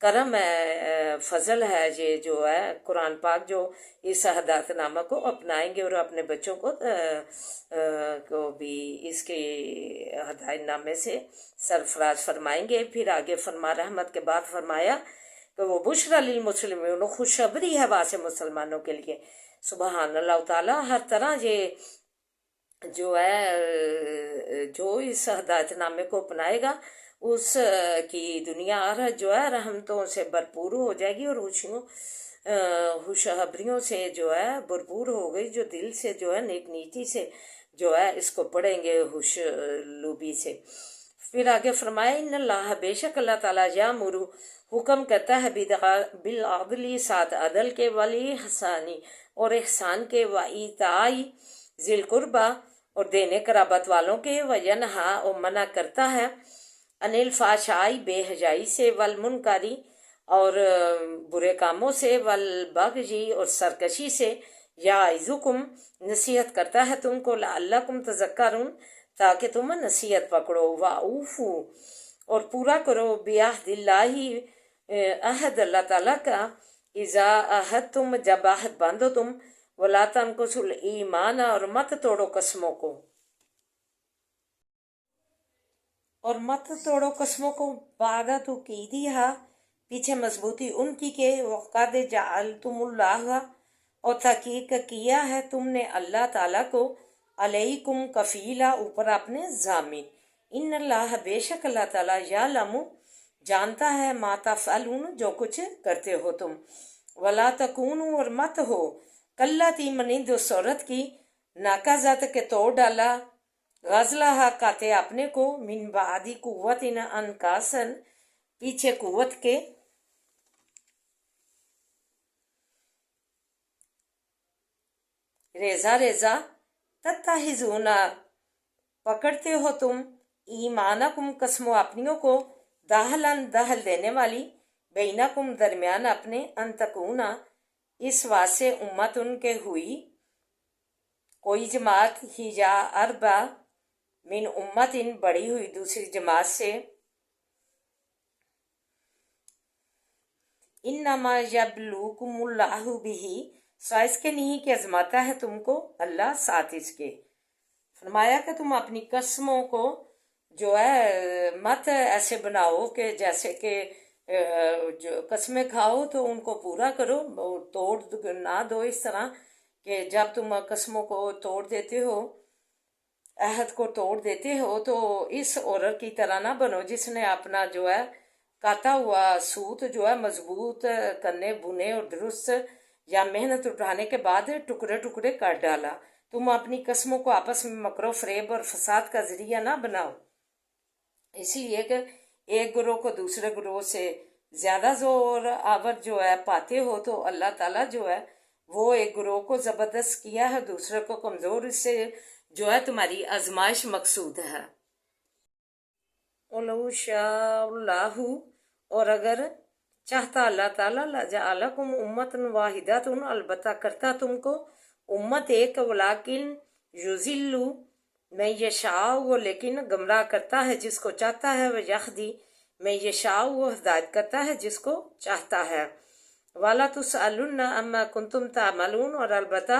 کرم ہے، فضل ہے یہ جو ہے قرآن پاک جو اس ہدایت نامہ کو اپنائیں گے اور اپنے بچوں کو بھی اس کے ہدایت نامے سے سرفراز فرمائیں گے۔ پھر آگے فرما رحمت کے بعد فرمایا کہ وہ بشرا للمسلمین، خوشخبری ہے واسطے مسلمانوں کے لیے۔ سبحان اللہ تعالیٰ، ہر طرح یہ جو ہے جو اس ہدایت نامے کو اپنائے گا اس کی دنیا آخرت جو ہے رحمتوں سے بھرپور ہو جائے گی، اور خوشخبریوں سے جو ہے بھرپور ہو گئی، جو دل سے جو ہے نیک نیتی سے جو ہے اس کو پڑھیں گے، خوش لوبی سے۔ پھر آگے فرمائے ان اللہ، بے شک اللہ تعالیٰ یامرو، حکم کرتا ہے بالعدل، ساتھ عدل کے، ولی حسانی، اور احسان کے، وایتائی ذی القربہ، اور دینے قرابت والوں کے، وینہا، اور منع کرتا ہے عن الفحشاء، بے حیائی سے، والمنکری، اور برے کاموں سے، والبغی، اور سرکشی سے، یعظکم، نصیحت کرتا ہے تم کو، لعلکم تذکرون، تاکہ تم نصیحت پکڑو، واوفو، اور پورا کرو، بعہد اللہ، عہد اللہ تعالیٰ کا، اذا عہدتم، جب عہد باندھو تم، ولا تنقصوا الایمان، اور مت توڑو قسموں کو، بعد توکیدہا، پیچھے مضبوطی ان کی کے، وقد جعلتم اللہ، اور تحقیق کیا ہے تم نے اللہ تعالیٰ کو، علیکم کفیلا، اوپر اپنے ضامن، ان اللہ، بے شک اللہ تعالیٰ، یعلم، جانتا ہے، ما تفعلون، جو کچھ کرتے ہو تم، ولا تکونوا، اور مت ہو، کاللتی، مانند اس عورت کی، ناکازت، کے توڑ ڈالا، غزلہ، کاتے اپنے کو، من بعد قوت، انکاسن، پیچھے قوت کے، ریزہ ریزہ، تتخذون، پکڑتے ہو تم، ایمانکم، قسموں اپنیوں کو، دہلن، دہل دینے والی، بینکم، درمیان اپنے، ان تکون، اس واسطے، امت ان کے ہوئی، کوئی جماعت، ہی یا اربع، من امت، بڑی ہوئی دوسری جماعت سے، انما یبلوکم اللہ بہ، سوائے اس کے نہیں کہ آزماتا ہے تم کو اللہ ساتھ اس کے۔ فرمایا کہ تم اپنی قسموں کو جو ہے مت ایسے بناؤ کہ جیسے کہ جو قسمیں کھاؤ تو ان کو پورا کرو، توڑ نہ دو، اس طرح کہ جب تم قسموں کو توڑ دیتے ہو، عہد کو توڑ دیتے ہو، تو اس عورت کی طرح نہ بنو جس نے اپنا جو ہے کاتا ہوا سوت جو ہے مضبوط کرنے، بنے اور درست یا محنت اٹھانے کے بعد ٹکڑے ٹکڑے کر ڈالا۔ تم اپنی قسموں کو آپس میں مکر و فریب اور فساد کا ذریعہ نہ بناؤ، اس لیے کہ ایک گروہ کو دوسرے گروہ سے زیادہ زور آور جو ہے پاتے ہو، تو اللہ تعالیٰ جو ہے وہ ایک گروہ کو زبردست کیا ہے، دوسرے کو کمزور، اس سے جو ہے تمہاری آزمائش مقصود ہے۔ وَلَوْ شَاءَ اللَّهُ، اور اگر چاہتا اللہ تعالیٰ، لَجَعَلَكُمْ أُمَّةً وَاحِدَةً، البتہ کرتا تم کو امت ایک، وَلَٰكِنْ يُضِلُّ مَن یشاء، وہ لیکن گمراہ کرتا ہے جس کو چاہتا ہے، وَيَهْدِي مَن یشاء، وہ ہدایت کرتا ہے جس کو چاہتا ہے، وَلَا تُسْأَلُنَّ عَمَّا كُنتُمْ تَعْمَلُونَ، اور البتہ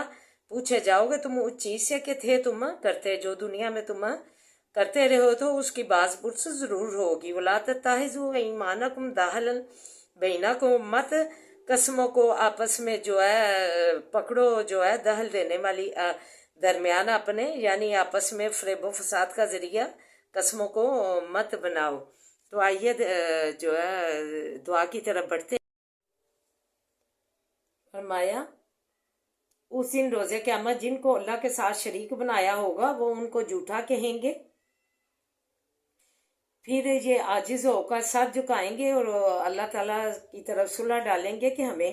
پوچھے جاؤ گے تم اس چیز سے کہ تھے تم کرتے، جو دنیا میں تم کرتے رہے ہو، تو اس کی باز پرس ضرور ہوگی۔ وَلَا تَتَّخِذُوا أَيْمَانَكُمْ دَخْلًا بَيْنَكُمْ، مت قسموں کو آپس میں جو ہے پکڑو، جو ہے دخل دینے والی درمیان اپنے، یعنی آپس میں فریب و فساد کا ذریعہ قسموں کو مت بناؤ۔ تو آئیے جو ہے دعا کی طرف بڑھتے ہیں۔ فرمایا اس دن روزے قیامت جن کو اللہ کے ساتھ شریک بنایا ہوگا وہ ان کو جھوٹا کہیں گے، پھر یہ عاجز ہو کر سر جھکائیں گے اور اللہ تعالیٰ کی طرف صلح ڈالیں گے کہ ہمیں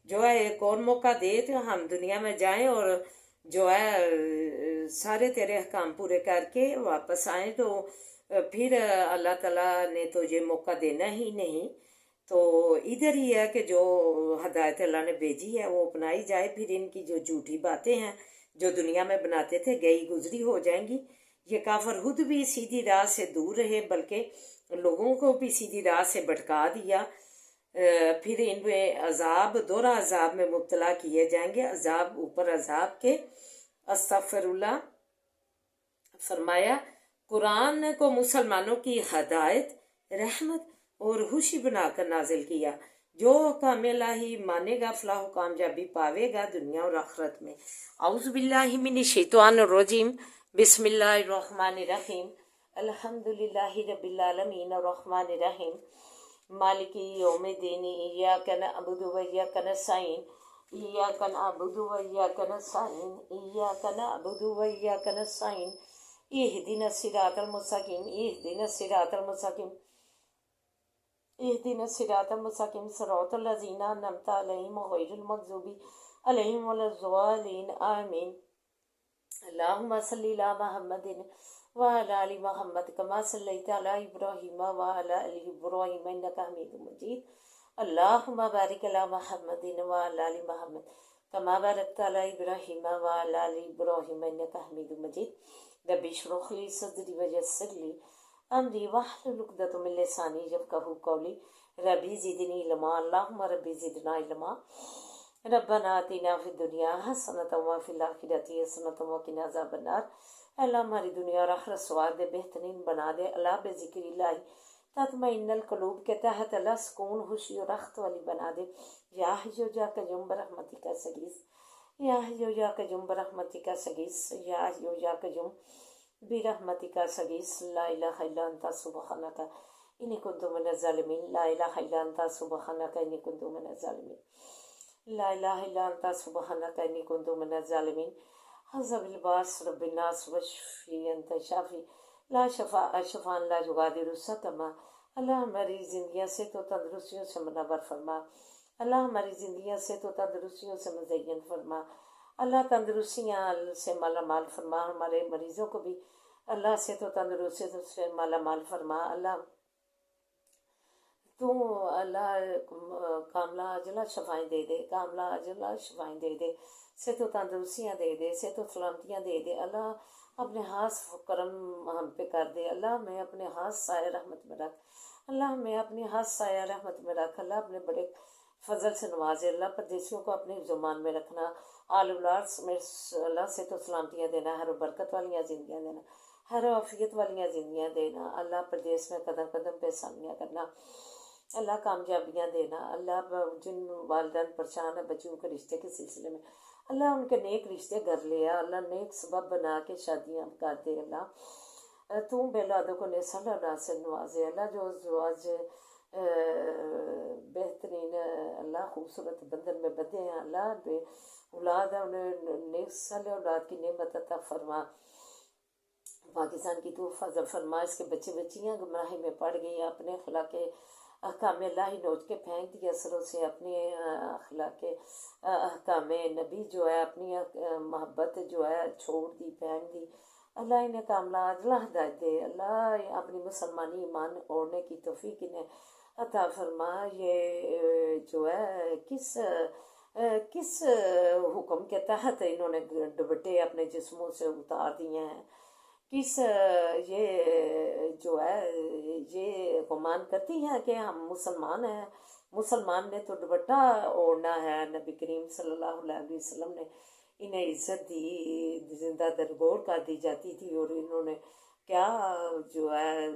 جو ہے ایک اور موقع دے تو ہم دنیا میں جائیں اور جو ہے سارے تیرے احکام پورے کر کے واپس آئیں۔ تو پھر اللہ تعالیٰ نے تو یہ موقع دینا ہی نہیں، تو ادھر ہی ہے کہ جو ہدایت اللہ نے بھیجی ہے وہ اپنائی جائے، پھر ان کی جو جھوٹی باتیں ہیں جو دنیا میں بناتے تھے گئی گزری ہو جائیں گی۔ یہ کافر خود بھی سیدھی راہ سے دور رہے بلکہ لوگوں کو بھی سیدھی راہ سے بھٹکا دیا، پھر ان میں عذاب دوہرا عذاب میں مبتلا کیے جائیں گے، عذاب اوپر عذاب کے۔ استغفر اللہ۔ فرمایا قرآن کو مسلمانوں کی ہدایت، رحمت اور خوشی بنا کر نازل کیا۔ جو احکام الہی مانے گا فلاح و کامیابی پاوے گا دنیا اور آخرت میں۔ اعوذ باللہ من الشیطان الرجیم، بسم اللہ الرحمن الرحیم۔ الحمد للہ رب العالمین الرحمن الرحیم مالک یوم الدین، ایاک نعبد و ایاک نستعین، ایاک نعبد و ایاک نستعین، ایاک نعبد و ایاک نستعین، اہدنا الصراط المستقیم، اہدنا الصراط المستقیم، اہدنا الصراط المستقیم، صراط الذین انعمت علیہم غیر المغضوب علیہم ولا الضالین، آمین۔ اللہم صلی علی محمد وعلی آل محمد کما صلیت علی ابراہیم وعلی آل ابراہیم انک حمید مجید۔ اللہم بارک علی محمد وعلی آل محمد کما بارکت علی ابراہیم وعلی آل ابراہیم انک حمید مجید۔ رب اشرح لی صدری ویسر لی امری واحلل عقدۃ من لسانی یفقہوا قولی۔ ربی زدنی علما، اللہم ربی زدنا علما۔ ربنا آتنا فی الدنیا حسنۃ وفی الآخرۃ حسنۃ وقنا عذاب النار۔ اللہ ہماری دنیا اور آخرت سوار دے، بہترین بنا دے۔ اللہ بذکر اللہ تطمئن القلوب کے تحت اللہ سکون، خوشی اور رخت والی بنا دے۔ یا حی یا قیوم برحمتک استغیث، یا حی یا قیوم برحمتک استغیث، یا حی یا قیوم برحمتک استغیث۔ لا الہ الا انت سبحانک انی کنت من الظالمین، لا الہ الا انت سبحانک انی کنت من الظالمین، لا الہ الا انت سبحانک انی کنت من الظالمین۔ حضب الباس رب الناس وشفی انت شافی لا شفاء شفاء لا یغادر سقما۔ اللہ ہماری زندگیاں سے تو تندرستیوں سے منور فرما، اللہ ہماری زندگیاں سے تو تندرستیوں سے مزین فرما، اللہ تندرستیاں سے مالا مال فرما، ہمارے مریضوں کو بھی اللہ سے تو تندرستیوں سے مالا مال فرما۔ اللہ تو اللہ کاملہ عاجلہ شفائیں دے دے، کاملہ عاجلہ شفائیں دے دے، سے تو تندرستیاں دے دے، سے تو سلامتیاں دے دے۔ اللہ اپنے ہاتھ کرم ہم پہ کر دے، اللہ ہمیں اپنے ہاتھ سایہ رحمت میں رکھ، اللہ ہمیں اپنے ہاتھ سایہ رحمت میں رکھ، اللہ اپنے بڑے فضل سے نوازے، اللہ پردیسیوں کو اپنے زمان میں رکھنا، آل اولاد میں اللہ سے تو سلامتیاں دینا، ہر برکت والیاں زندگیاں دینا، ہر عافیت والیاں زندگیاں دینا، اللہ پردیس میں قدم قدم پہ آسانیاں کرنا، اللہ کامیابیاں دینا، اللہ جن والدین پریشان ہیں بچوں کے رشتے کے سلسلے میں، اللہ ان کے نیک رشتے کر لیا، اللہ نیک سبب بنا کے شادیاں کر دے، اللہ تو بے اولادوں کو نسل اولاد سے نوازے، اللہ جو ازواج بہترین اللہ خوبصورت بندن میں بدے ہیں، اللہ بے اولاد ہے انہیں نیک سال اولاد کی نعمت عطا فرما۔ پاکستان کی تو فضل فرما، اس کے بچے بچیاں گمراہی میں پڑ گئی ہیں، اپنے اخلاق احکام الہی نوچ کے پھینک دیا اثروں سے، اپنے اخلاق احکام نبی جو ہے، اپنی محبت جو ہے چھوڑ دی، پھینک دی۔ اللہ انہیں کاملہ عاجلہ ہدایت دے، اللہ اپنی مسلمانی ایمان اوڑھنے کی توفیق انہیں عطا فرما۔ یہ جو ہے کس حکم کے تحت انہوں نے دوپٹے اپنے جسموں سے اتار دیے ہیں، کس یہ جو ہے یہ گمان کرتی ہیں کہ ہم مسلمان ہیں، مسلمان نے تو دوپٹہ اوڑھنا ہے۔ نبی کریم صلی اللہ علیہ وسلم نے انہیں عزت دی، زندہ درگور کر دی جاتی تھی، اور انہوں نے کیا جو ہے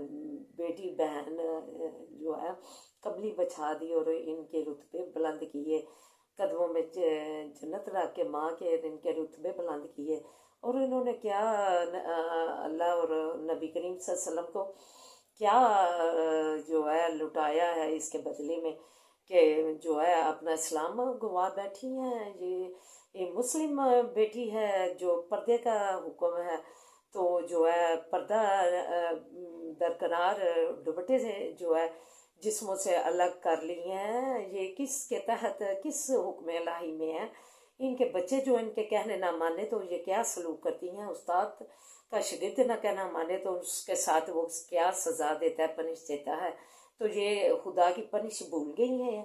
بیٹی بہن جو ہے قبلی بچھا دی اور ان کے رتبے بلند کیے، قدموں میں جنت رکھ کے ماں کے ان کے رتبے بلند کیے، اور انہوں نے کیا اللہ اور نبی کریم صلی اللہ علیہ وسلم کو کیا جو ہے لٹایا ہے اس کے بدلے میں، کہ جو ہے اپنا اسلام گوا بیٹھی ہیں۔ یہ مسلم بیٹی ہے جو پردے کا حکم ہے، تو جو ہے پردہ درکنار دوپٹے سے جو ہے جسموں سے الگ کر لی ہیں، یہ کس کے تحت کس حکم الہی میں ہے؟ ان کے بچے جو ان کے کہنے نہ مانے تو یہ کیا سلوک کرتی ہیں؟ استاد کا شاگرد نہ کہنا مانے تو اس کے ساتھ وہ کیا سزا دیتا ہے، پنش دیتا ہے؟ تو یہ خدا کی پنش بھول گئی ہیں،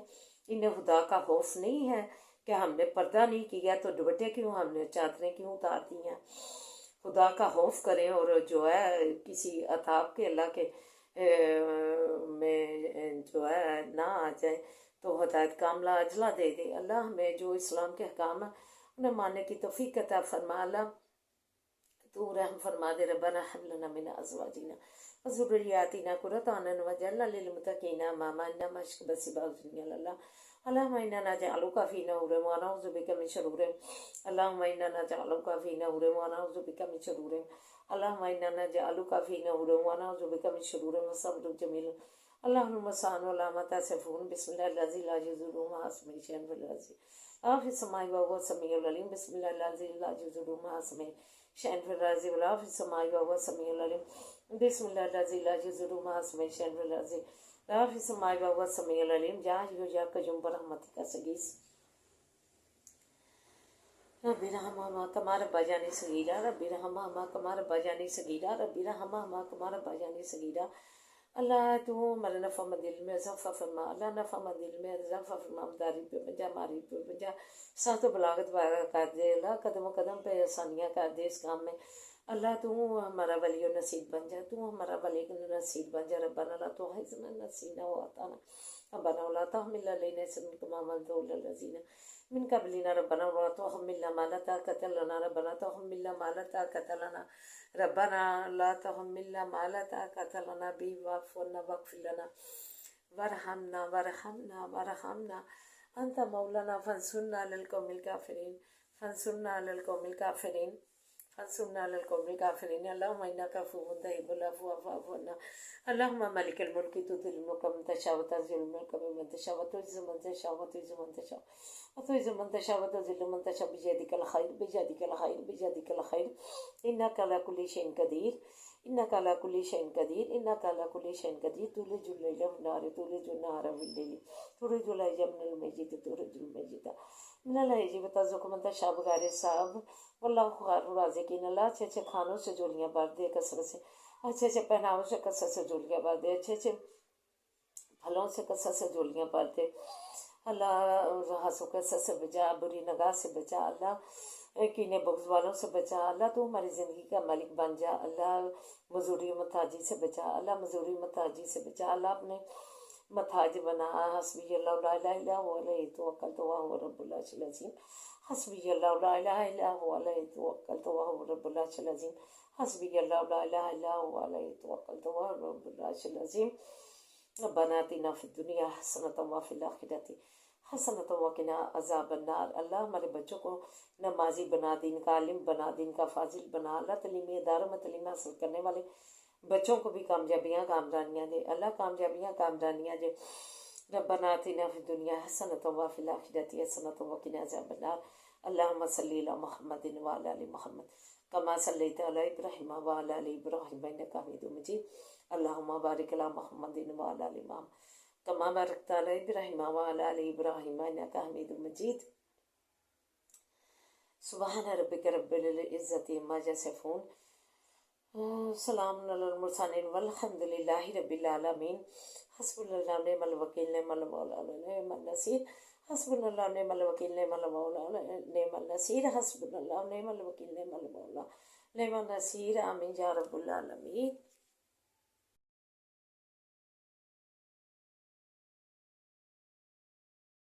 انہیں خدا کا خوف نہیں ہے کہ ہم نے پردہ نہیں کیا تو دوپٹے کیوں، ہم نے چادریں کیوں اتار دی ہیں؟ خدا کا خوف کریں اور جو ہے کسی عطاب کے اللہ کے میں جو ہے نہ آ جائیں، تو ہدایت کاملہ اجلا دے دے اللہ، ہمیں جو اسلام کے احکام ہیں انہیں ماننے کی توفیق عطا فرما اللہ، تو رحم فرما دے ربنا هب لنا من ازواجنا وذرياتنا قرة اعين واجعلنا للمتقين اماما انما اشرك بصباغ الله اللهم انا نجعلك في نورهم ونعوذ بك من شرورهم اللهم انا نجعلك في نورهم ونعوذ بك من شرورهم اللهم انا نجعلك في نورهم ونعوذ بك من شرورهم وصبر جميل اللهم صل على ما تصفون بسم الله الذي لا يضر مع اسمه شيء في الارض في السماء وهو السميع العليم بسم الله الذي لا يضر مع اسمه شيء في الارض ولا في السماء وهو السميع العليم بسم الله الذي لا يضر مع اسمه شيء في الارض ولا في السماء وهو السميع العليم يا حي يا قيوم برحمتك استغيث رب ارحمهما كما ربياني صغيرا رب ارحمهما كما ربياني صغيرا رب ارحمهما كما ربياني صغيرا اللہ تو ہمارے نفع دل میں اضافہ فرما، اللہ نفع دل میں اضافہ فرما، مداری پہ بجا ماری پہ بجا ساتھ و بلاغت کر دے اللہ، قدم و قدم پہ آسانیاں کر دے اس کام میں اللہ، تو ہمارا ولی و نصیب بن جا، تو ہمارا ولی و نصیب بن جا ربنا لا تؤاخذنا إن نسينا وأخطأنا ربنا ولا تحمل علينا إصرا كما حملته على الذين من قبلنا ربنا ولا تحملنا ما لا طاقة لنا ربنا تحملنا ما لا طاقة لنا ربنا لا تحملنا ما لا طاقة لنا به واعف عنا واغفر لنا وارحمنا وارحمنا وارحمنا أنت مولانا فانصرنا على القوم الكافرين فانصرنا على القوم الكافرين فانصرنا على القوم الكافرين اللهم إنك عفو تحب العفو فاعف عنا اللهم مالك الملك تؤتي الملك من تشاء وتنزع الملك ممن تشاء وتعز من تشاء وتعز من تشاء وتعز من تشاء وتذل من تشاء بيدك الخير بيدك الخير بيدك الخير إنك على كل شيء قدير إنك على كل شيء قدير إنك على كل شيء قدير تولج الليل في النهار تولج النهار في الليل تخرج الحي من الميت تخرج الميت من الحي وترزق من تشاء بغير حساب واللہ خیر الرازقین اللہ اچھے اچھے کھانوں سے جولیاں بھر دے کثرت سے، اچھے اچھے پہناؤں سے کثرت سے جولیاں بھر دے، اچھے اچھے پھلوں سے کثرت سے جولیاں بھر دے اللہ، ہنسو کثرت سے بچا، بری نگاہ سے بچا اللہ، کینے بغض والوں سے بچا اللہ، تو ہماری زندگی کا مالک بن جا اللہ، مزوری و محتاجی سے بچا اللہ، مزوری محتاجی سے بچا اللہ، اپنے محتاج بنا حسبی اللہ لا الہ الا هو علیہ توکلت وهو رب العرش العظیم حسبی اللہ لا الہ الا هو علیہ توکلت وهو رب العرش العظیم حسبی اللہ لا الہ الا هو علیہ توکلت وهو رب العرش العظیم ربنا آتنا فی الدنیا حسنۃ وفی الآخرۃ حسنۃ وقنا عذاب النار اللہ، ہمارے بچوں کو نمازی بنا، دین کا عالم بنا، دین کا فاضل بنا اللہ، تعلیمی اداروں میں تعلیم حاصل کرنے والے بچوں کو بھی کامیابیاں کامرانیاں دے اللہ، کامیابیاں کامرانیاں دے ربنا آتنا فی الدنیا حسنۃ وفی الآخرۃ حسنۃ وقنا عذاب النار اللہم صلی علی محمد وعلی آل محمد کما صلیت علی ابراہیم وعلی آل ابراہیم انک حمید مجید اللہم بارک علی محمد وعلی آل محمد کما بارکت علی ابراہیم وعلی آل ابراہیم انک حمید مجید سبحان ربک رب العزۃ عما یصفون سلام علی المرسلین والحمد للہ رب العالمین حسبنا اللہ نعم الوکیل نعم المولا نعم النصیر حسبنا اللہ نعم الوکیل نعم المولا نعم النصیر حسبنا اللہ نعم الوکیل نعم المولا نعم النصیر آمین یا رب العالمین.